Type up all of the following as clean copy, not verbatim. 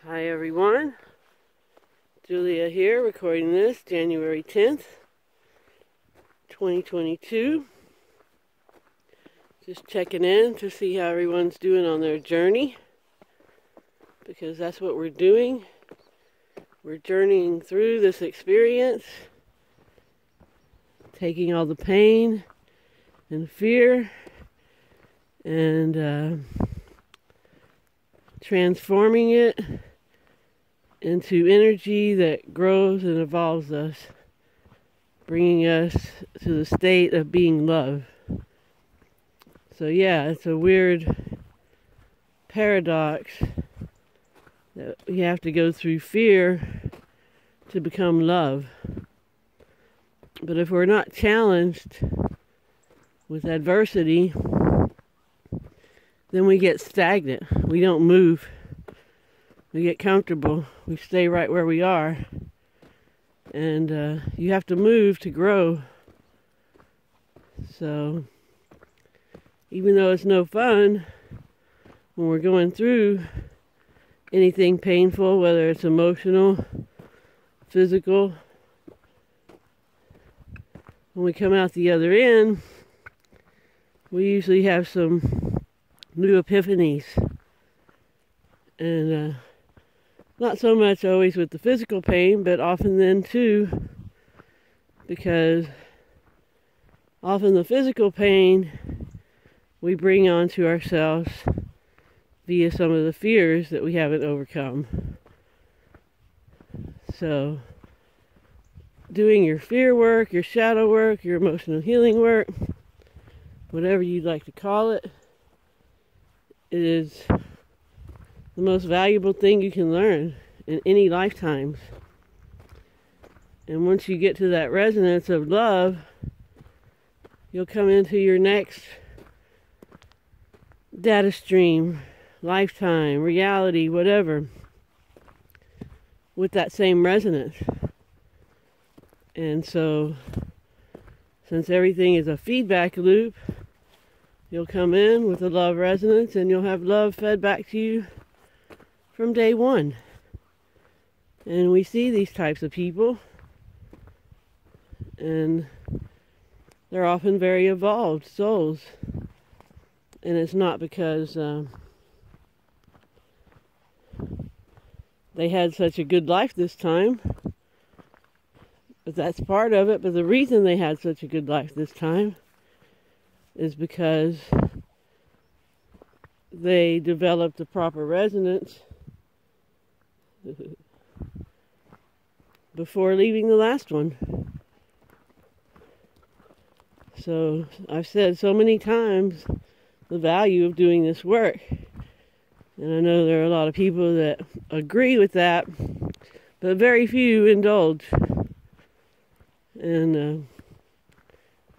Hi everyone, Julia here, recording this January 10th, 2022. Just checking in to see how everyone's doing on their journey, because that's what we're doing. We're journeying through this experience, taking all the pain and fear and transforming it into energy that grows and evolves us, bringing us to the state of being love. So yeah, it's a weird paradox that we have to go through fear to become love. But if we're not challenged with adversity, then we get stagnant. We don't move. We get comfortable. We stay right where we are. And you have to move to grow. So, even though it's no fun, when we're going through anything painful, whether it's emotional, physical, when we come out the other end, we usually have some new epiphanies. And not so much always with the physical pain, but often then too, because often the physical pain we bring onto ourselves via some of the fears that we haven't overcome. So, doing your fear work, your shadow work, your emotional healing work, whatever you'd like to call it, is the most valuable thing you can learn in any lifetimes. And once you get to that resonance of love, you'll come into your next data stream, lifetime, reality, whatever, with that same resonance. And so, since everything is a feedback loop, you'll come in with a love resonance and you'll have love fed back to you from day one. And we see these types of people, and they're often very evolved souls. And it's not because they had such a good life this time, but that's part of it. But the reason they had such a good life this time is because they developed the proper resonance before leaving the last one. So I've said so many times the value of doing this work, and I know there are a lot of people that agree with that, but very few indulge. And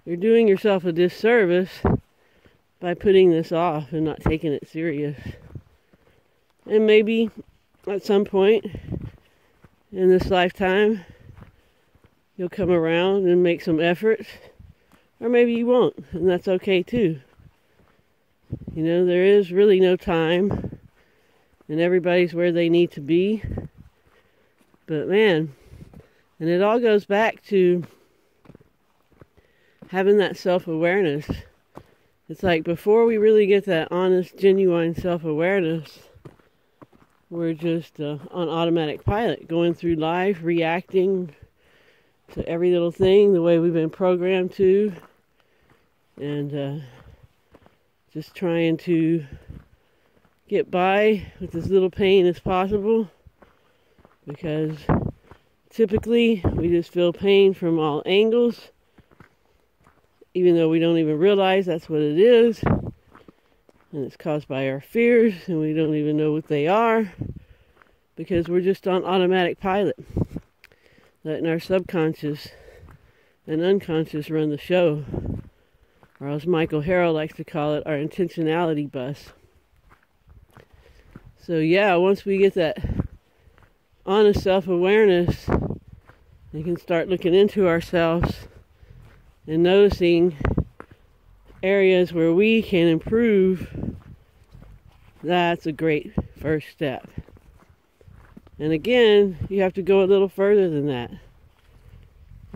you're doing yourself a disservice by putting this off and not taking it serious. And maybe at some point in this lifetime, you'll come around and make some efforts, or maybe you won't, and that's okay too. You know, there is really no time, and everybody's where they need to be. But man, and it all goes back to having that self-awareness. It's like before we really get that honest, genuine self-awareness, we're just on automatic pilot, going through life, reacting to every little thing the way we've been programmed to, and just trying to get by with as little pain as possible, because typically we just feel pain from all angles, even though we don't even realize that's what it is. And it's caused by our fears, and we don't even know what they are, because we're just on automatic pilot, letting our subconscious and unconscious run the show, or as Michael Harrell likes to call it, our intentionality bus. So yeah, once we get that honest self-awareness, we can start looking into ourselves and noticing areas where we can improve. That's a great first step. And again, you have to go a little further than that.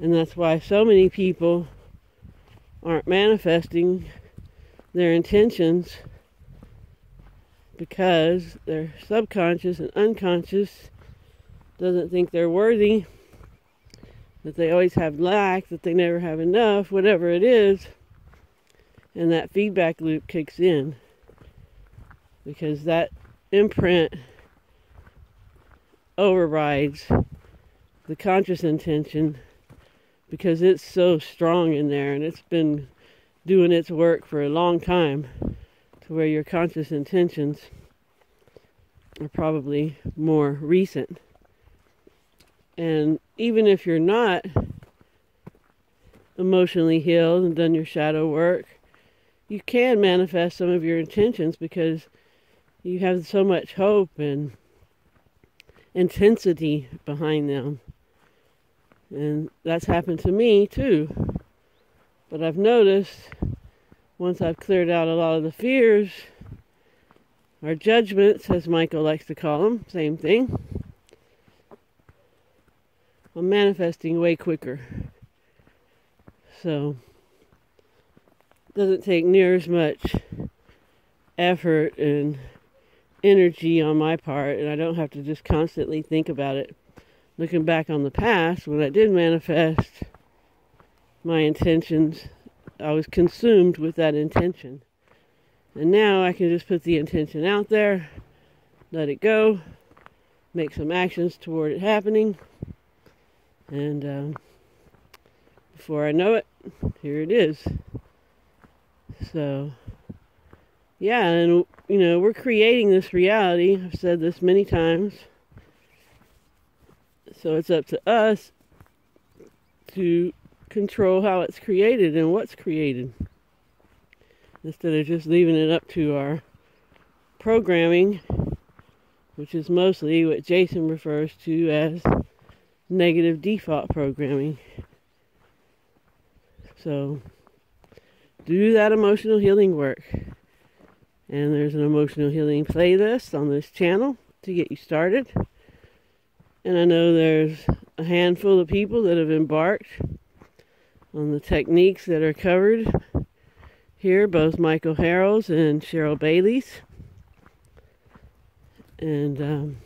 And that's why so many people aren't manifesting their intentions, because their subconscious and unconscious doesn't think they're worthy, that they always have lack, that they never have enough, whatever it is. And that feedback loop kicks in, because that imprint overrides the conscious intention, because it's so strong in there and it's been doing its work for a long time, to where your conscious intentions are probably more recent. And even if you're not emotionally healed and done your shadow work, you can manifest some of your intentions, because you have so much hope and intensity behind them. And that's happened to me too. But I've noticed, once I've cleared out a lot of the fears, or judgments, as Michael likes to call them, same thing, I'm manifesting way quicker. So it doesn't take near as much effort and energy on my part, and I don't have to just constantly think about it. Looking back on the past, when I did manifest my intentions, I was consumed with that intention. And now I can just put the intention out there, let it go, make some actions toward it happening, and before I know it, here it is. So, yeah, and we're creating this reality. I've said this many times. So it's up to us to control how it's created and what's created, instead of just leaving it up to our programming, which is mostly what Jason refers to as negative default programming. So do that emotional healing work. And there's an emotional healing playlist on this channel to get you started. And I know there's a handful of people that have embarked on the techniques that are covered here, both Michael Harrell's and Cheryl Bailey's. And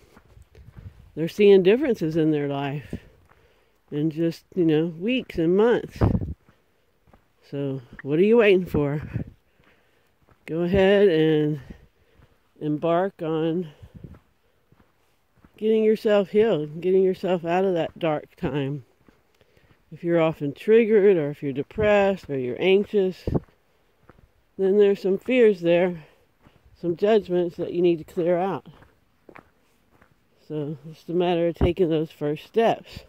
they're seeing differences in their life in just, weeks and months. So what are you waiting for? Go ahead and embark on getting yourself healed, getting yourself out of that dark time. If you're often triggered, or if you're depressed, or you're anxious, then there's some fears there, some judgments that you need to clear out. So it's a matter of taking those first steps,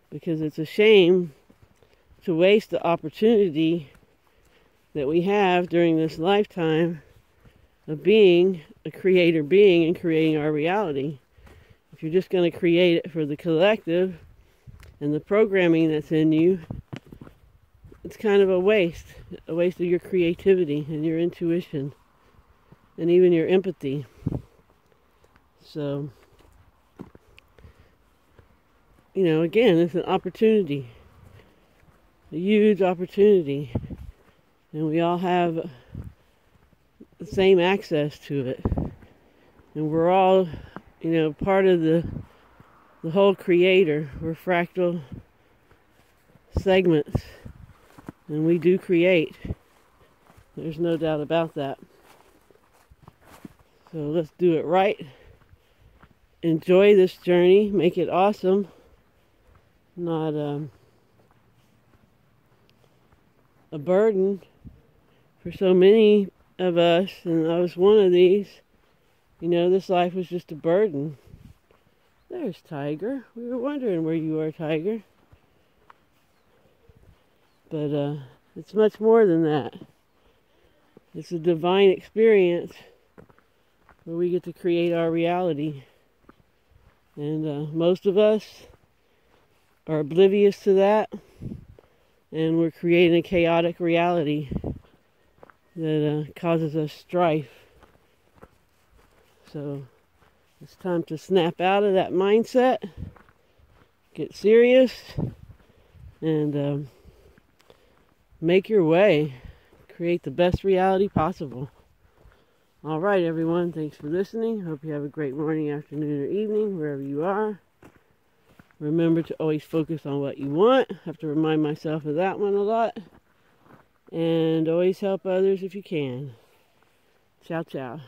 because it's a shame to waste the opportunity that we have during this lifetime of being a creator being and creating our reality. If you're just going to create it for the collective and the programming that's in you, it's kind of a waste of your creativity and your intuition and even your empathy. So, again, it's an opportunity, a huge opportunity, and we all have the same access to it, and we're all, part of the whole creator. We're fractal segments, and we do create. There's no doubt about that. So let's do it right. Enjoy this journey. Make it awesome. Not a burden for so many of us, and I was one of these. This life was just a burden. There's Tiger. We were wondering where you are, Tiger. But it's much more than that. It's a divine experience where we get to create our reality. And most of us are oblivious to that, and we're creating a chaotic reality that causes us strife. So It's time to snap out of that mindset, get serious, and make your way. Create the best reality possible. All right, everyone. Thanks for listening. Hope you have a great morning, afternoon, or evening, wherever you are. Remember to always focus on what you want. I have to remind myself of that one a lot. And always help others if you can. Ciao, ciao.